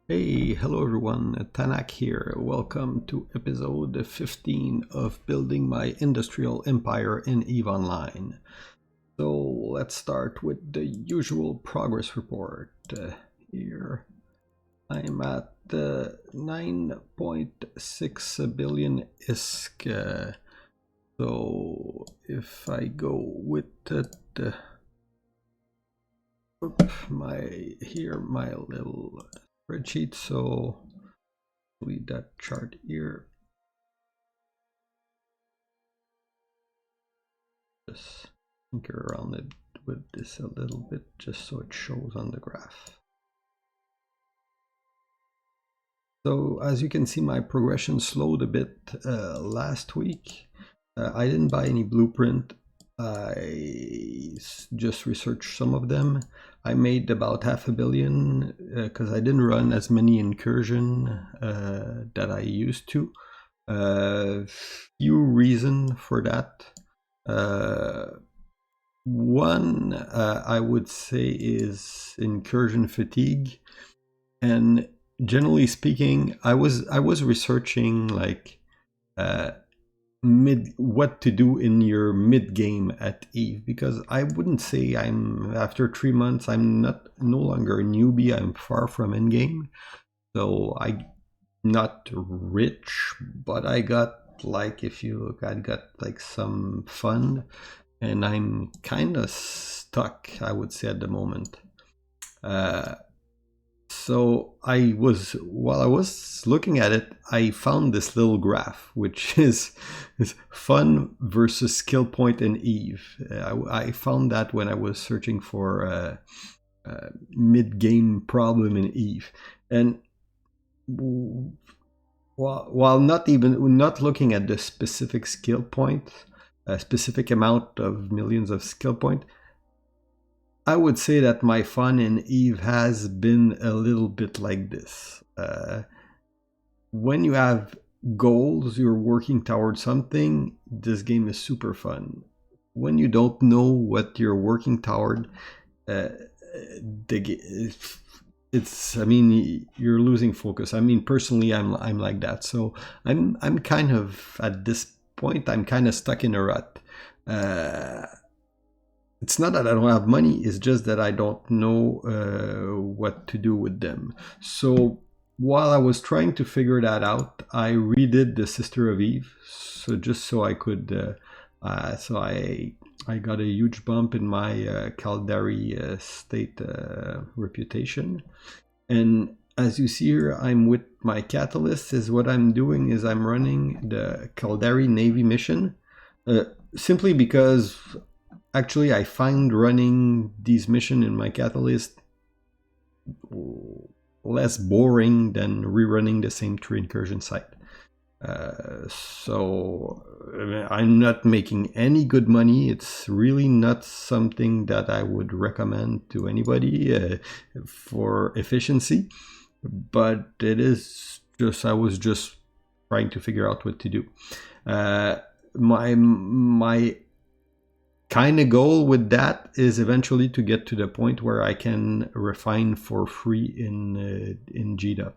Hey, hello everyone, Tanak here. Welcome to episode 15 of Building My Industrial Empire in EVE Online. So let's start with the usual progress report. Here I'm at 9.6 billion ISK. So if I go with my little spreadsheet, so leave that chart here. Just tinker around it with this a little bit just so it shows on the graph. So as you can see, my progression slowed a bit last week. I didn't buy any blueprint. I just researched some of them. I made about 500 million because I didn't run as many incursion that I used to. Few reasons for that. One I would say is incursion fatigue, and generally speaking, I was researching like what to do in your mid game at EVE, because I wouldn't say after 3 months I'm no longer a newbie. I'm far from end game, so I'm not rich, but I got, like, if you look, I got like some fund, and I'm kind of stuck, I would say, at the moment. So while I was looking at it, I found this little graph, which is fun versus skill point in EVE. I found that when I was searching for a mid-game problem in EVE, and while not looking at the specific skill point, a specific amount of millions of skill point, I would say that my fun in EVE has been a little bit like this. When you have goals, you're working towards something, this game is super fun. When you don't know what you're working toward, you're losing focus. I mean, personally, I'm like that. So I'm kind of, at this point, I'm kind of stuck in a rut. It's not that I don't have money, it's just that I don't know what to do with them. So while I was trying to figure that out, I redid the Sister of Eve, so just so I could, so I got a huge bump in my Caldari state reputation. And as you see here, I'm with my catalyst. Is what I'm doing is I'm running the Caldari Navy mission, simply because actually I find running these missions in my catalyst less boring than rerunning the same tree incursion site. So I'm not making any good money. It's really not something that I would recommend to anybody for efficiency, but it is just, I was just trying to figure out what to do. My kind of goal with that is eventually to get to the point where I can refine for free in JITA.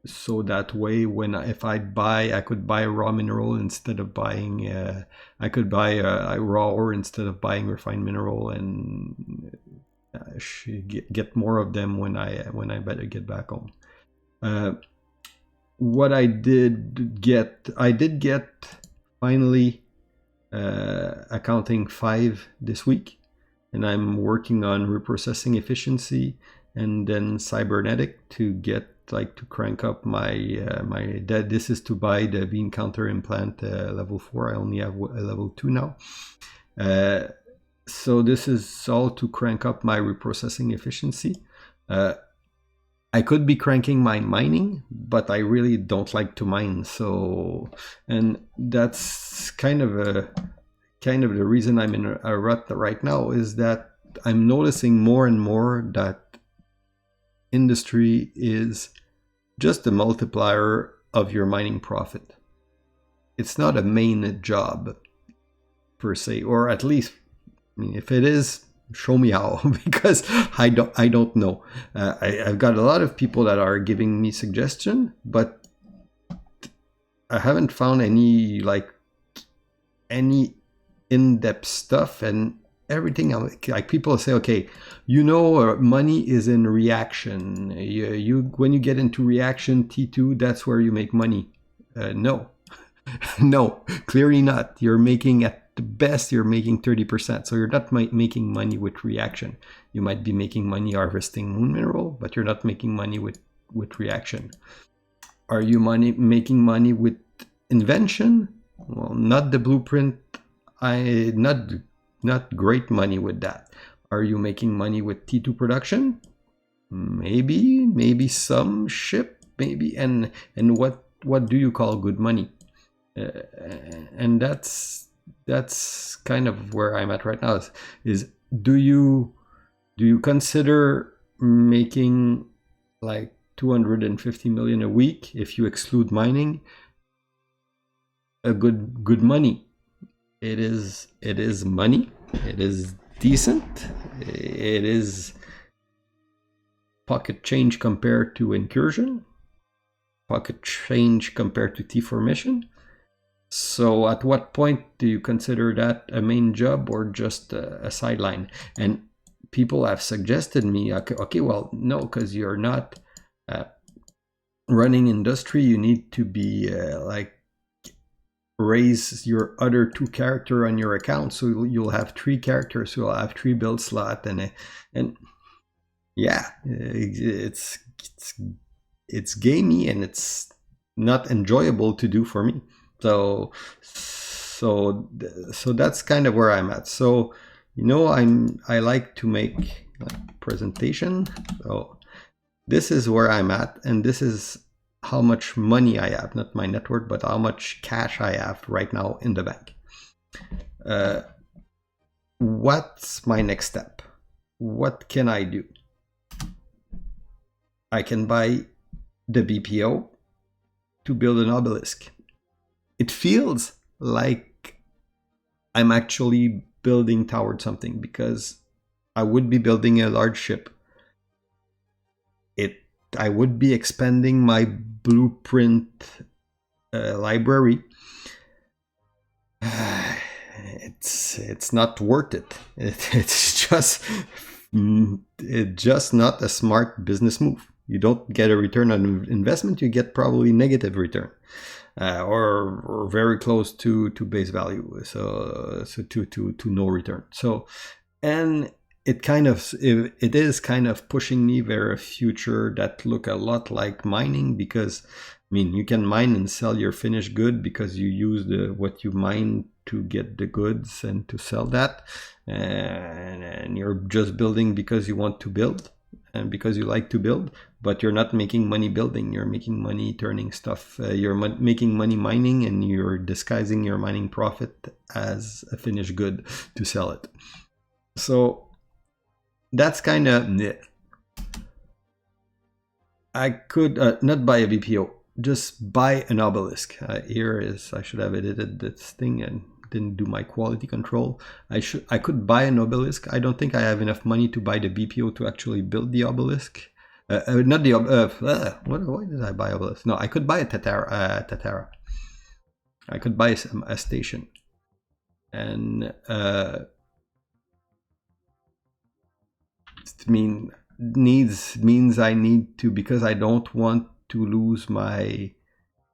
So that way, if I buy, I could buy a raw mineral instead of buying. I could buy a raw ore instead of buying refined mineral, and get more of them when I better get back home. What I did get finally accounting 5 this week, and I'm working on reprocessing efficiency and then cybernetic to get, like, to crank up my this is to buy the bean counter implant level 4. I only have a level 2 now. So this is all to crank up my reprocessing efficiency. I could be cranking my mining, but I really don't like to mine. So, and that's kind of the reason I'm in a rut right now, is that I'm noticing more and more that industry is just a multiplier of your mining profit. It's not a main job per se, or at least, I mean, if it is, show me how, because I don't know. I've got a lot of people that are giving me suggestion, but I haven't found any in-depth stuff. And everything, like people say, okay, money is in reaction. When you get into reaction T2, that's where you make money. No, no, clearly not. You're making, at the best, you're making 30%. So you're not making money with reaction. You might be making money harvesting moon mineral, but you're not making money with reaction. Are you making money with invention? Well, not the blueprint. Not great money with that. Are you making money with T2 production? Maybe some ship, maybe. And what do you call good money? And that's kind of where I'm at right now. Is do you consider making like 250 million a week if you exclude mining a good money? It is money. It is decent. It is pocket change compared to incursion, pocket change compared to T formation. So at what point do you consider that a main job or just a sideline? And people have suggested me, okay, well, no, because you're not running industry. You need to be raise your other 2 character on your account, so you'll have 3 characters. So you'll have 3 build slot, and yeah, it's gamey and it's not enjoyable to do for me. So that's kind of where I'm at. So I like to make presentation. So this is where I'm at, and this is how much money I have, not my net worth, but how much cash I have right now in the bank. What's my next step? What can I do? I can buy the BPO to build an obelisk. It feels like I'm actually building towards something, because I would be building a large ship. I would be expanding my blueprint library. It's not worth it. It's just not a smart business move. You don't get a return on investment. You get probably negative return, or very close to base value. So to no return. So, and it is kind of pushing me very future that look a lot like mining, because you can mine and sell your finished good because you use what you mine to get the goods and to sell that, and you're just building because you want to build and because you like to build, but you're not making money building. You're making money turning stuff. You're making money mining, and you're disguising your mining profit as a finished good to sell it. So that's kind of it. I could not buy a BPO, just buy an obelisk. Here is, I should have edited this thing and didn't do my quality control. I could buy an obelisk. I don't think I have enough money to buy the BPO to actually build the obelisk. Not the why did I buy obelisk? No, I could buy a Tatara. I could buy a station, and means I need to, because I don't want to lose my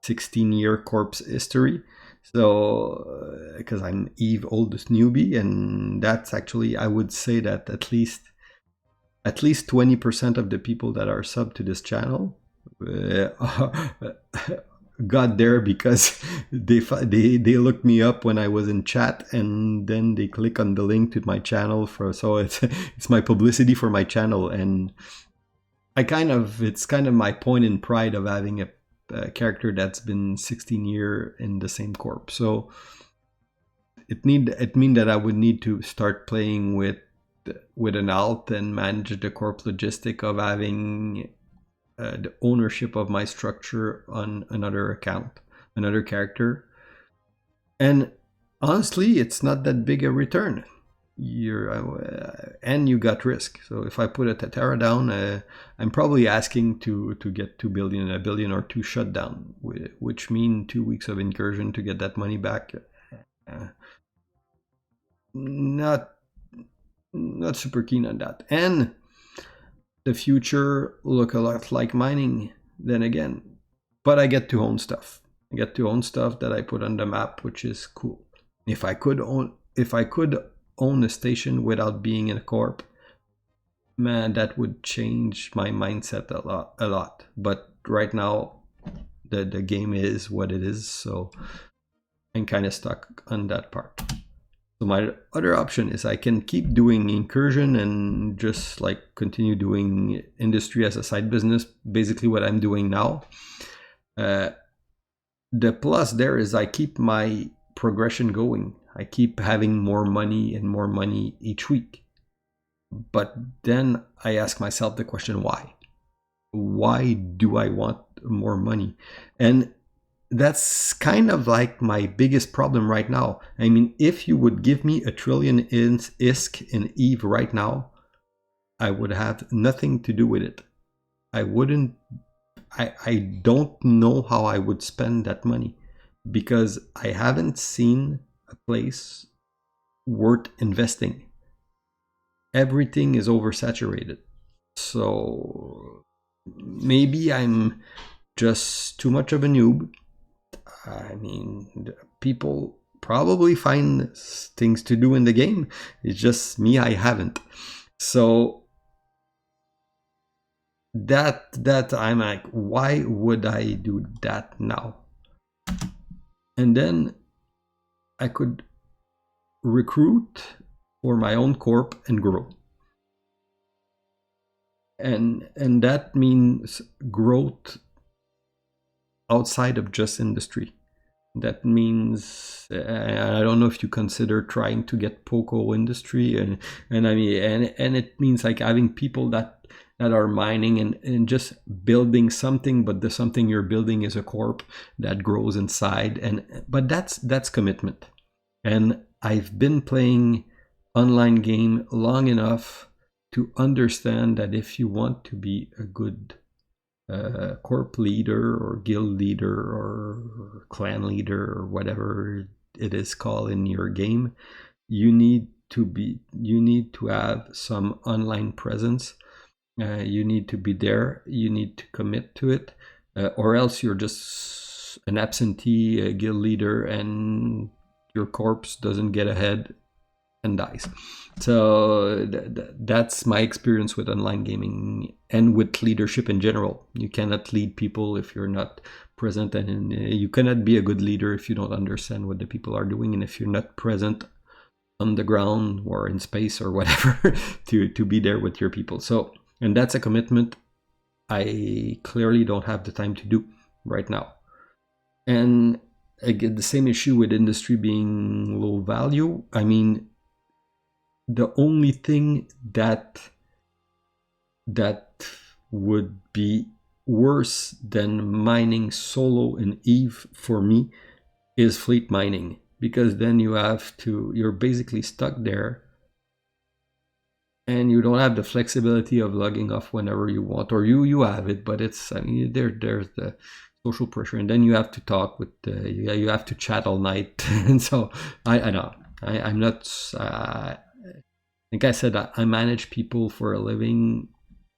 16-year corpse history. So because I'm Eve oldest newbie, and that's actually, I would say that at least 20% of the people that are sub to this channel got there because they looked me up when I was in chat, and then they click on the link to my channel so it's my publicity for my channel. And it's kind of my point in pride of having a character that's been 16 years in the same corp. So it mean that I would need to start playing with an alt and manage the corp logistic of having the ownership of my structure on another account, another character. And honestly, it's not that big a return. and you got risk. So if I put a Tatara down, I'm probably asking to get 2 billion, a billion or two shut down, which mean 2 weeks of incursion to get that money back. Not super keen on that. And the future look a lot like mining then again, but I get to own stuff. I get to own stuff that I put on the map, which is cool. If I could own a station without being in a corp, man, that would change my mindset a lot. But right now, the game is what it is, so I'm kind of stuck on that part. So my other option is I can keep doing incursion and just like continue doing industry as a side business, basically what I'm doing now. The plus there is I keep my progression going. I keep having more money and more money each week. But then I ask myself the question, why? Why do I want more money? And that's kind of like my biggest problem right now. I mean, if you would give me $1 trillion in ISK in EVE right now, I would have nothing to do with it. I don't know how I would spend that money, because I haven't seen a place worth investing. Everything is oversaturated. So maybe I'm just too much of a noob. I mean, people probably find things to do in the game. It's just me, I haven't. So that I'm like, why would I do that now? And then I could recruit for my own corp and grow. And that means growth outside of just industry. That means I don't know if you consider trying to get Poco industry, and I mean, and it means like having people that are mining and just building something, but the something you're building is a corp that grows inside. But that's commitment. And I've been playing online game long enough to understand that if you want to be a good corp leader or guild leader or clan leader or whatever it is called in your game, you need to have some online presence. You need to be there. You need to commit to it, or else you're just an absentee guild leader and your corpse doesn't get ahead and dies. So that's my experience with online gaming and with leadership in general. You cannot lead people if you're not present, and you cannot be a good leader if you don't understand what the people are doing, and if you're not present on the ground or in space or whatever to be there with your people. So, and that's a commitment I clearly don't have the time to do right now. And I get the same issue with industry being low value. I mean, the only thing that would be worse than mining solo in EVE for me is fleet mining, because then you're basically stuck there and you don't have the flexibility of logging off whenever you want, or you have it, but it's, I mean, there's the social pressure, and then you have to talk with you have to chat all night. And so I know I'm not like I said, I manage people for a living.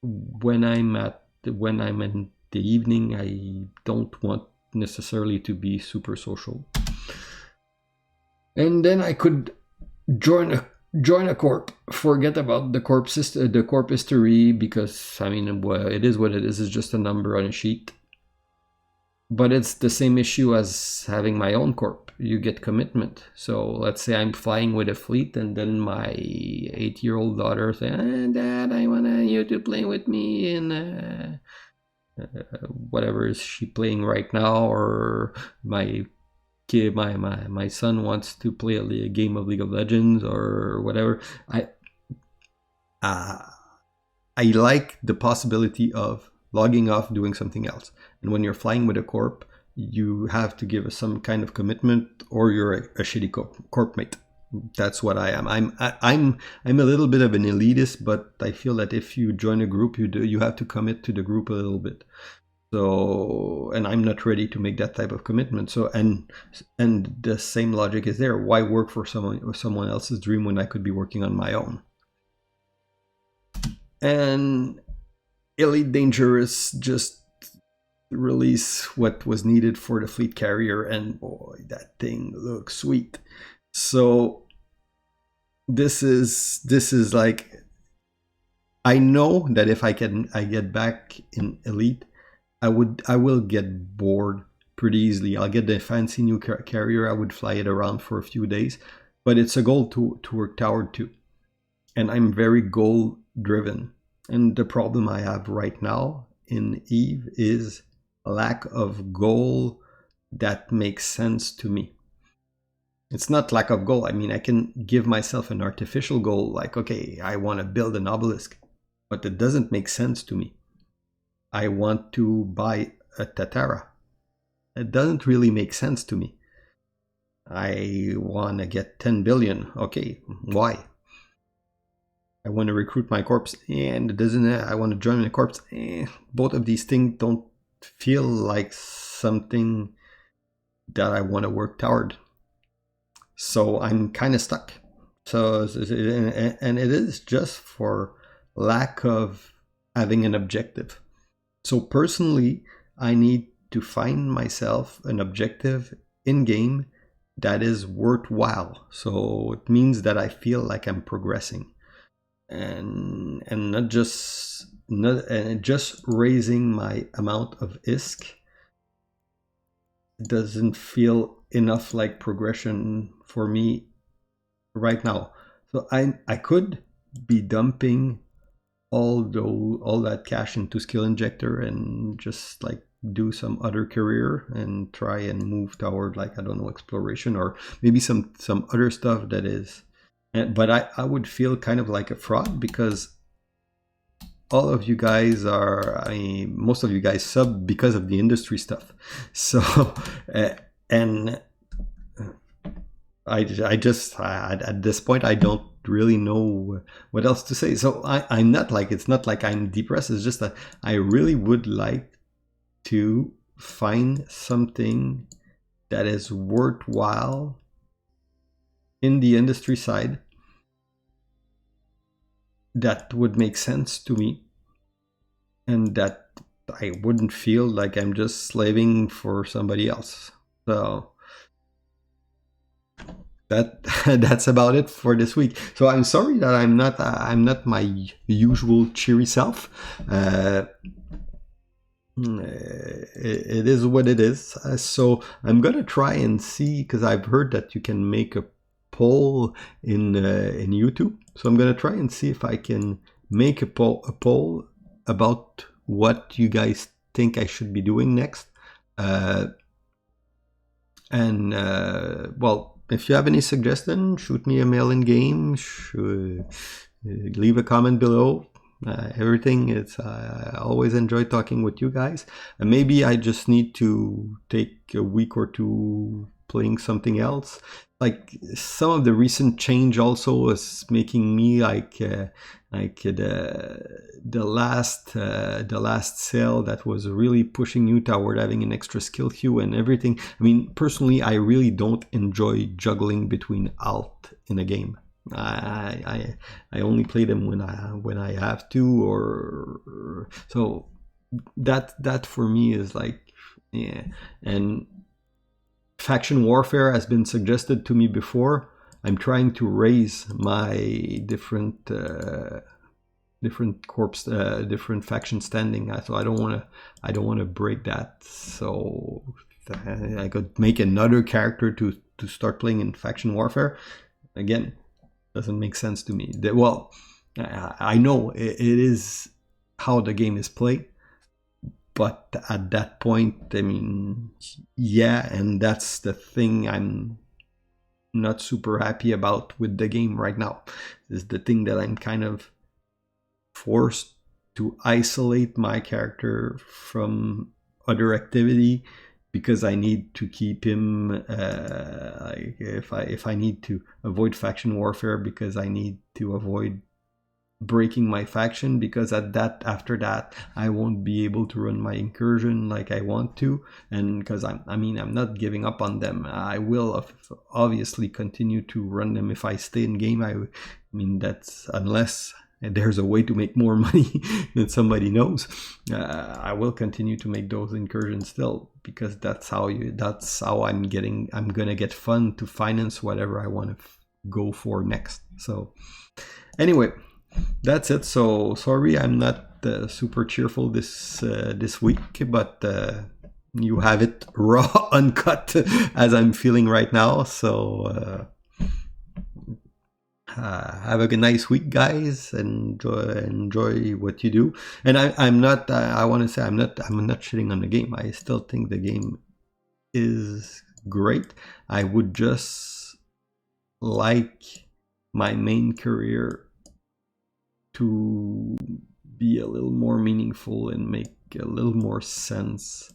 When I'm in the evening, I don't want necessarily to be super social. And then I could join a corp. Forget about the corp history, because I mean, well, it is what it is. It's just a number on a sheet. But it's the same issue as having my own corp. You get commitment. So let's say I'm flying with a fleet, and then my 8-year-old daughter says, "Dad, I want you to play with me in whatever is she playing right now," or my kid, my son wants to play a game of League of Legends or whatever. I like the possibility of logging off, doing something else. And when you're flying with a corp, you have to give some kind of commitment, or you're a shitty corp mate. That's what I am. I'm a little bit of an elitist, but I feel that if you join a group, you have to commit to the group a little bit. So, and I'm not ready to make that type of commitment. So, and the same logic is there. Why work for someone else's dream when I could be working on my own? And Elite Dangerous just released what was needed for the fleet carrier, and boy, that thing looks sweet. So this is like, I know that if I get back in Elite, I will get bored pretty easily. I'll get the fancy new carrier. I would fly it around for a few days, but it's a goal to work toward to, and I'm very goal driven. And the problem I have right now in Eve is a lack of goal that makes sense to me. It's not lack of goal. I mean, I can give myself an artificial goal, like, okay, I want to build an obelisk, but it doesn't make sense to me. I want to buy a Tatara. It doesn't really make sense to me. I want to get 10 billion. Okay, why? I want to recruit my corps, and it doesn't. I want to join the corps. Both of these things don't feel like something that I want to work toward. So I'm kind of stuck. So, and it is just for lack of having an objective. So personally, I need to find myself an objective in game that is worthwhile. So it means that I feel like I'm progressing, and not just raising my amount of ISK doesn't feel enough like progression for me right now. So I could be dumping all that cash into Skill Injector and just like do some other career and try and move toward, like, I don't know, exploration or maybe some other stuff that is. But I would feel kind of like a fraud, because all of you guys are, I mean, most of you guys sub because of the industry stuff. So, and I just, at this point, I don't really know what else to say. So I'm not like, it's not like I'm depressed. It's just that I really would like to find something that is worthwhile in the industry side that would make sense to me, and that I wouldn't feel like I'm just slaving for somebody else. So that's about it for this week. So I'm sorry that I'm not my usual cheery self. It is what it is. So I'm gonna try and see, because I've heard that you can make a poll in YouTube. So I'm gonna try and see if I can make a poll about what you guys think I should be doing next. Well, if you have any suggestion, shoot me a mail in game. Leave a comment below. Everything. I always enjoy talking with you guys. And maybe I just need to take a week or two playing something else. Like, some of the recent change also is making me like the last sale that was really pushing you toward having an extra skill queue and everything. I mean, personally, I really don't enjoy juggling between alt in a game. I only play them when I have to, or so that for me is like, yeah. And faction warfare has been suggested to me before. I'm trying to raise my different corps, different faction standing. So I don't want to break that. So I could make another character to start playing in faction warfare. Again, doesn't make sense to me. Well, I know it is how the game is played, but at that point, I mean, yeah, and that's the thing I'm not super happy about with the game right now, is the thing that I'm kind of forced to isolate my character from other activity because I need to keep him, if I need to avoid faction warfare, because I need to avoid breaking my faction, because after that I won't be able to run my incursion like I want to, and because I'm not giving up on them. I will obviously continue to run them if I stay in game. I mean, that's unless there's a way to make more money that somebody knows. I will continue to make those incursions still, because that's how I'm gonna get fun to finance whatever I want to go for next. So anyway, that's it. So sorry I'm not super cheerful this week, but you have it raw, uncut, as I'm feeling right now. So have a nice week, guys. Enjoy what you do. And I'm not. I want to say I'm not shitting on the game. I still think the game is great. I would just like my main career to be a little more meaningful and make a little more sense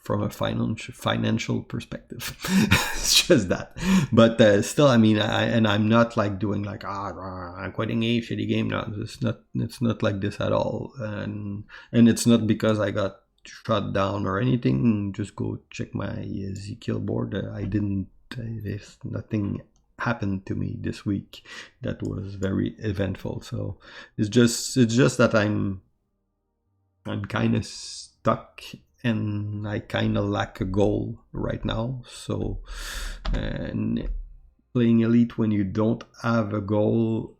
from a financial perspective. It's just that. But still, I mean, I'm not like doing like I'm quitting a shitty game. No, it's not like this at all. And it's not because I got shut down or anything. Just go check my Ezekiel board. I didn't. There's nothing happened to me this week that was very eventful. So it's just that I'm kind of stuck, and I kind of lack a goal right now. So, and playing Elite when you don't have a goal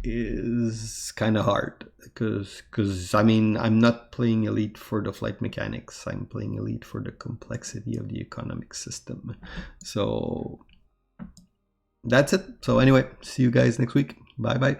is kind of hard, because I mean, I'm not playing Elite for the flight mechanics. I'm playing Elite for the complexity of the economic system. So that's it. So anyway, see you guys next week. Bye bye.